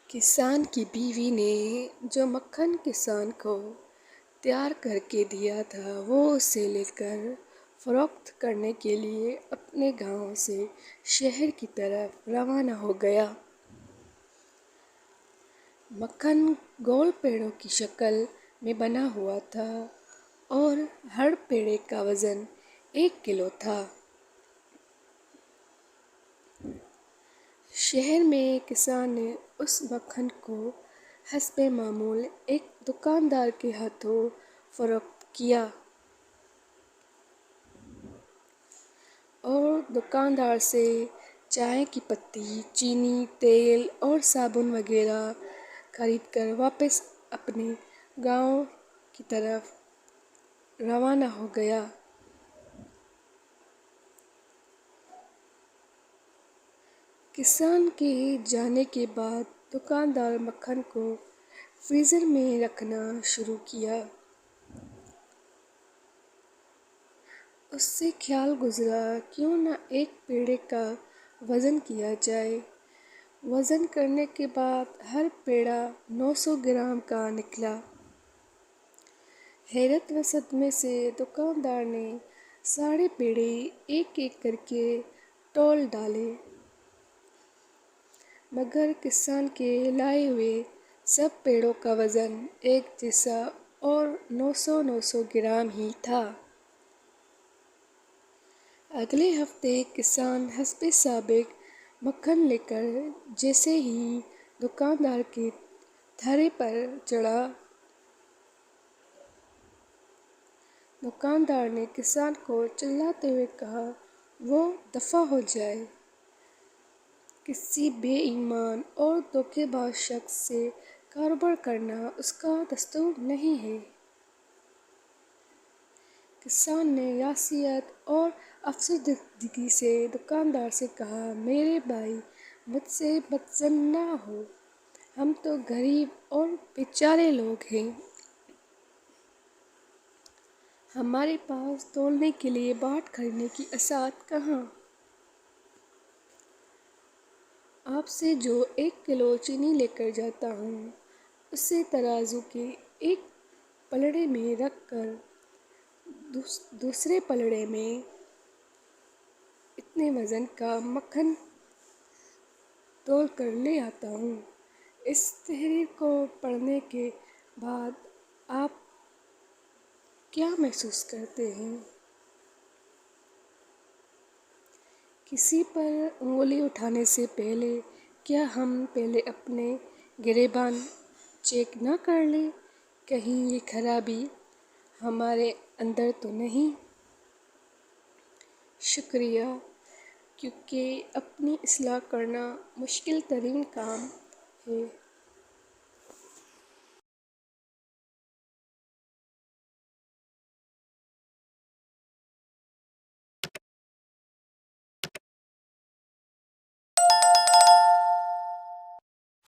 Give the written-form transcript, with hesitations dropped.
کسان کی بیوی نے جو مکھن کسان کو تیار کر کے دیا تھا وہ اسے لے کر فروخت کرنے کے لیے اپنے گاؤں سے شہر کی طرف روانہ ہو گیا۔ مکھن گول پیڑوں کی شکل میں بنا ہوا تھا اور ہر پیڑے کا وزن 1 کلو تھا۔ شہر میں کسان نے اس مکھن کو حسب معمول ایک دکاندار کے ہاتھوں فروخت کیا اور دکاندار سے چائے کی پتی، چینی، تیل اور صابن وغیرہ خرید کر واپس اپنے گاؤں کی طرف روانہ ہو گیا۔ کسان کے جانے کے بعد دکاندار مکھن کو فریزر میں رکھنا شروع کیا۔ اس سے خیال گزرا کیوں نہ ایک پیڑے کا وزن کیا جائے۔ وزن کرنے کے بعد ہر پیڑا 900 گرام کا نکلا۔ حیرت و صدمے سے دکاندار نے سارے پیڑے ایک ایک کر کے تول ڈالے، مگر کسان کے لائے ہوئے سب پیڑوں کا وزن ایک جیسا اور 900 گرام ہی تھا۔ اگلے ہفتے کسان حسب سابق مکھن لے کر جیسے ہی دکاندار کے تھڑے پر چڑھا، دکاندار نے کسان کو چلاتے ہوئے کہا، وہ دفعہ ہو جائے، کسی بے ایمان اور دھوکے باز شخص سے کاروبار کرنا اس کا دستور نہیں ہے۔ کسان نے یأسیت اور افسردگی سے دکاندار سے کہا، میرے بھائی مجھ سے بد ظن نہ ہو، ہم تو غریب اور بیچارے لوگ ہیں، ہمارے پاس تولنے کے لیے باٹ خریدنے کی اساعت کہاں؟ آپ سے جو 1 کلو چینی لے کر جاتا ہوں اسے ترازو کے ایک پلڑے میں رکھ کر دوسرے پلڑے میں اتنے وزن کا مکھن تول کر لے آتا ہوں۔ اس تحریر کو پڑھنے کے بعد آپ کیا محسوس کرتے ہیں؟ کسی پر انگلی اٹھانے سے پہلے کیا ہم پہلے اپنے گریباں چیک نہ کر لیں، کہیں یہ خرابی ہمارے اندر تو نہیں؟ شکریہ، کیونکہ اپنی اصلاح کرنا مشکل ترین کام ہے۔